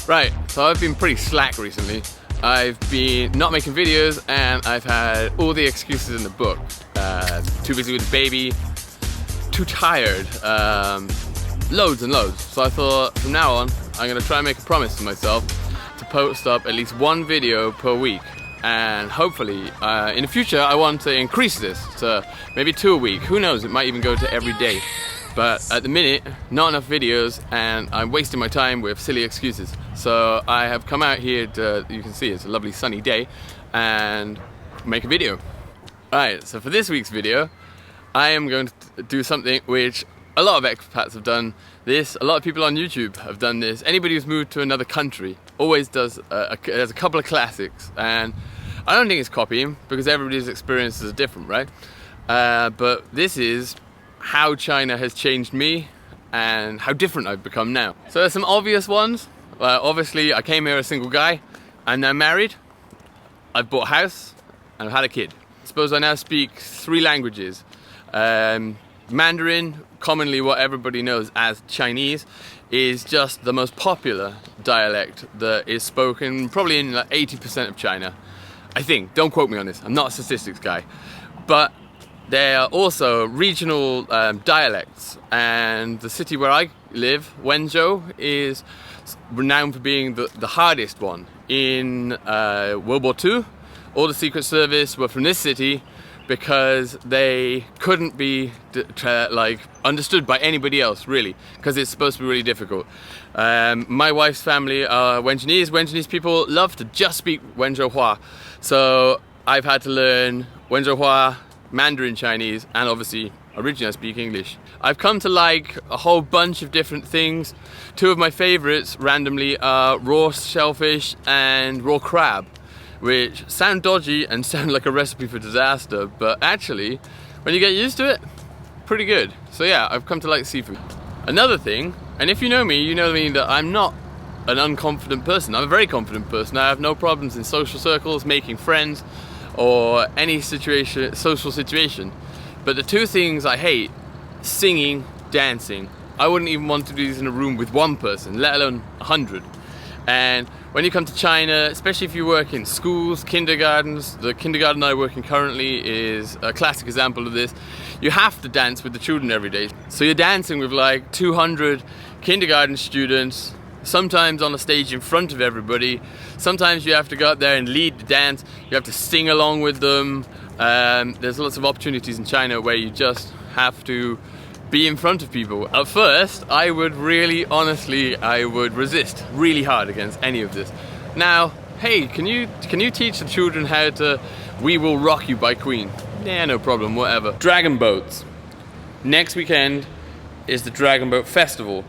Right, so I've been pretty slack recently. I've been not making videos and I've had all the excuses in the book. Too busy with the baby, too tired, loads and loads. So I thought from now on, I'm gonna try and make a promise to myself to post up at least one video per week. And hopefully, in the future, I want to increase this to maybe 2 a week. Who knows, it might even go to every day. But at the minute, not enough videos and I'm wasting my time with silly excuses. So I have come out here to, you can see it's a lovely sunny day, and make a video. Alright, so for this week's video, I am going to do something which a lot of expats have done this, a lot of people on YouTube have done this. Anybody who's moved to another country always does, there's a couple of classics, and I don't think it's copying because everybody's experiences are different, right? But this is how China has changed me and how different I've become now. So there's some obvious ones. Obviously I came here a single guy, I'm now married, I've bought a house and I've had a kid. I suppose I now speak 3 languages. Mandarin, commonly what everybody knows as Chinese, is just the most popular dialect that is spoken probably in like 80% of China. I think, don't quote me on this, I'm not a statistics guy. But there are also regional dialects, and the city where I live, Wenzhou, is renowned for being the hardest one. In World War II, all the Secret Service were from this city because they couldn't be understood by anybody else, really, because it's supposed to be really difficult. My wife's family are Wenjanese. Wenjanese people love to just speak Wenzhouhua, so I've had to learn Wenzhouhua, Mandarin Chinese, and obviously originally I speak English. I've come to like a whole bunch of different things. 2 of my favorites randomly are raw shellfish and raw crab, which sound dodgy and sound like a recipe for disaster, but actually when you get used to it, pretty good. So yeah, I've come to like seafood. Another thing, and if you know me that I'm not an unconfident person. I'm a very confident person. I have no problems in social circles, making friends, or any social situation. But the 2 things I hate, singing, dancing. I wouldn't even want to do this in a room with 1 person, let alone 100. And when you come to China, especially if you work in schools, kindergartens, the kindergarten I work in currently is a classic example of this. You have to dance with the children every day. So you're dancing with like 200 kindergarten students, sometimes on a stage in front of everybody. Sometimes you have to go out there and lead the dance. You have to sing along with them. There's lots of opportunities in China where you just have to be in front of people. At first, I would resist really hard against any of this. Now, hey, can you teach the children how to "We Will Rock You" by Queen? Yeah, no problem, whatever. Dragon boats. Next weekend is the Dragon Boat Festival.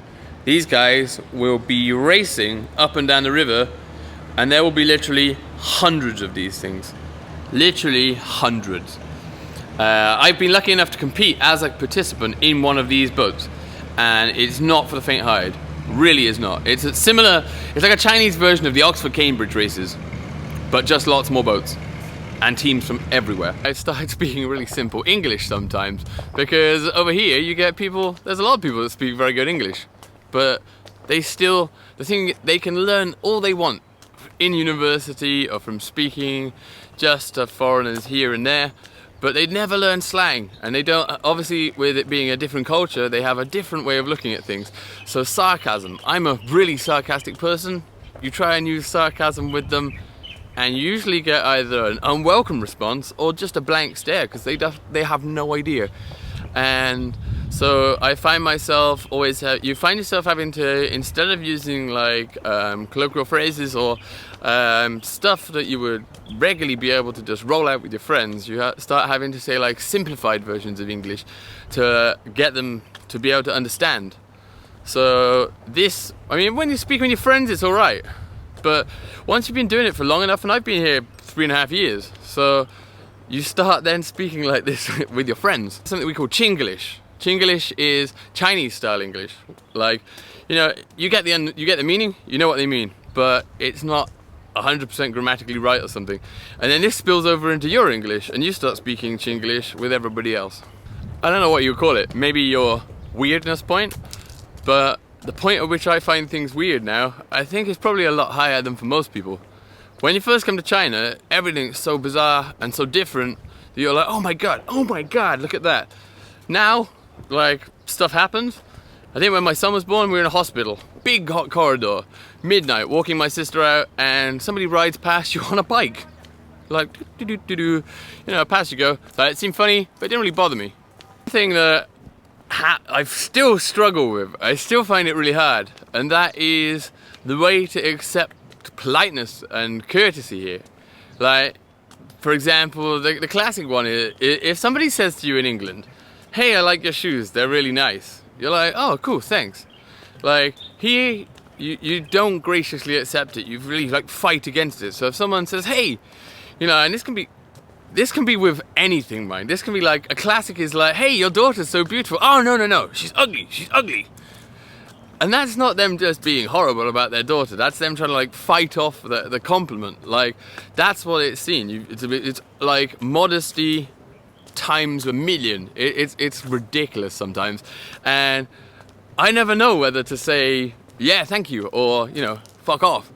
These guys will be racing up and down the river, and there will be literally hundreds of these things. Literally hundreds. I've been lucky enough to compete as a participant in one of these boats, and it's not for the faint-hearted. Really is not. It's like a Chinese version of the Oxford-Cambridge races, but just lots more boats and teams from everywhere. I started speaking really simple English sometimes, because over here you get there's a lot of people that speak very good English, but they can learn all they want in university or from speaking just to foreigners here and there, but they never learn slang, and they don't, obviously with it being a different culture, they have a different way of looking at things. So sarcasm, I'm a really sarcastic person. You try and use sarcasm with them and you usually get either an unwelcome response or just a blank stare, because they have no idea. And so I find myself you find yourself having to, instead of using like colloquial phrases or stuff that you would regularly be able to just roll out with your friends, you start having to say like simplified versions of English to get them to be able to understand. So when you speak with your friends, it's alright, but once you've been doing it for long enough, and I've been here 3.5 years, so you start then speaking like this with your friends. Something we call Chinglish. Chinglish is Chinese style English. Like, you get the meaning, you know what they mean, but it's not 100% grammatically right or something. And then this spills over into your English, and you start speaking Chinglish with everybody else. I don't know what you call it, maybe your weirdness point, but the point at which I find things weird now, I think is probably a lot higher than for most people. When you first come to China, everything's so bizarre and so different that you're like, oh my god, look at that. Now, like, stuff happens. I think when my son was born, we were in a hospital. Big hot corridor, midnight, walking my sister out, and somebody rides past you on a bike. Like, you know, past you go. It seemed funny, but it didn't really bother me. The thing that I still struggle with, I still find it really hard, and that is the way to accept politeness and courtesy here. Like, for example, the classic one is, if somebody says to you in England, hey, I like your shoes, they're really nice. You're like, oh, cool, thanks. Like, here, you don't graciously accept it, you really like fight against it. So if someone says, hey, you know, and this can be with anything, mind. This can be like, a classic is like, hey, your daughter's so beautiful. Oh, no, she's ugly. And that's not them just being horrible about their daughter. That's them trying to like fight off the compliment. Like, that's what it's seen. It's like modesty times a million. It's ridiculous sometimes. And I never know whether to say, yeah, thank you, or, you know, fuck off.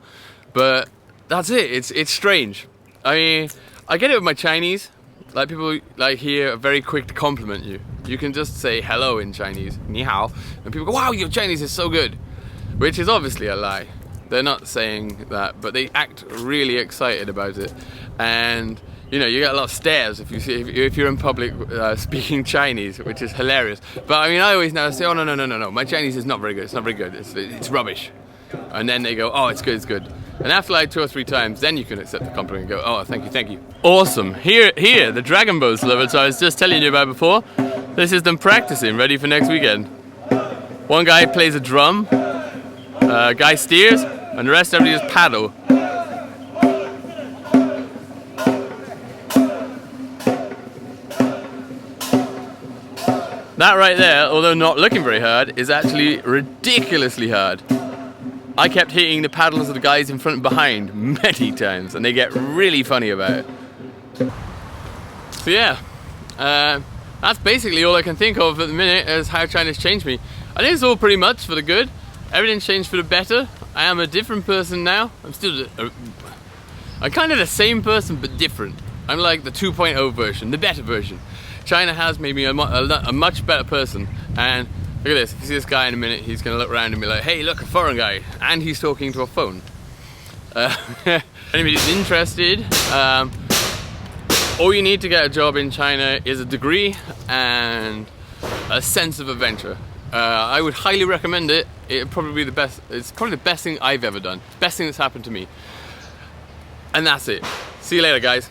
But that's it. It's strange. I mean, I get it with my Chinese. Like, people like here are very quick to compliment you. You can just say hello in Chinese, ni hao, and people go, wow, your Chinese is so good, which is obviously a lie. They're not saying that, but they act really excited about it. And you know, you get a lot of stares if you're in public speaking Chinese, which is hilarious. But I mean, I always now say, oh no, my Chinese is not very good. It's not very good. It's rubbish. And then they go, oh, it's good. And after like 2 or 3 times, then you can accept the compliment and go, oh, thank you. Awesome. Here, the Dragon Boats lovers I was just telling you about before. This is them practicing, ready for next weekend. One guy plays a drum, a guy steers, and the rest everybody just paddle. That right there, although not looking very hard, is actually ridiculously hard. I kept hitting the paddles of the guys in front and behind many times, and they get really funny about it. So yeah, that's basically all I can think of at the minute as how China's changed me. I think it's all pretty much for the good. Everything's changed for the better. I am a different person now. I'm kind of the same person but different. I'm like the 2.0 version, the better version. China has made me a much better person, and look at this. If you see this guy in a minute, he's going to look around and be like, hey, look, a foreign guy. And he's talking to a phone. Anybody who's interested, all you need to get a job in China is a degree and a sense of adventure. I would highly recommend it. It'd probably be the best. It's probably the best thing I've ever done. Best thing that's happened to me. And that's it. See you later, guys.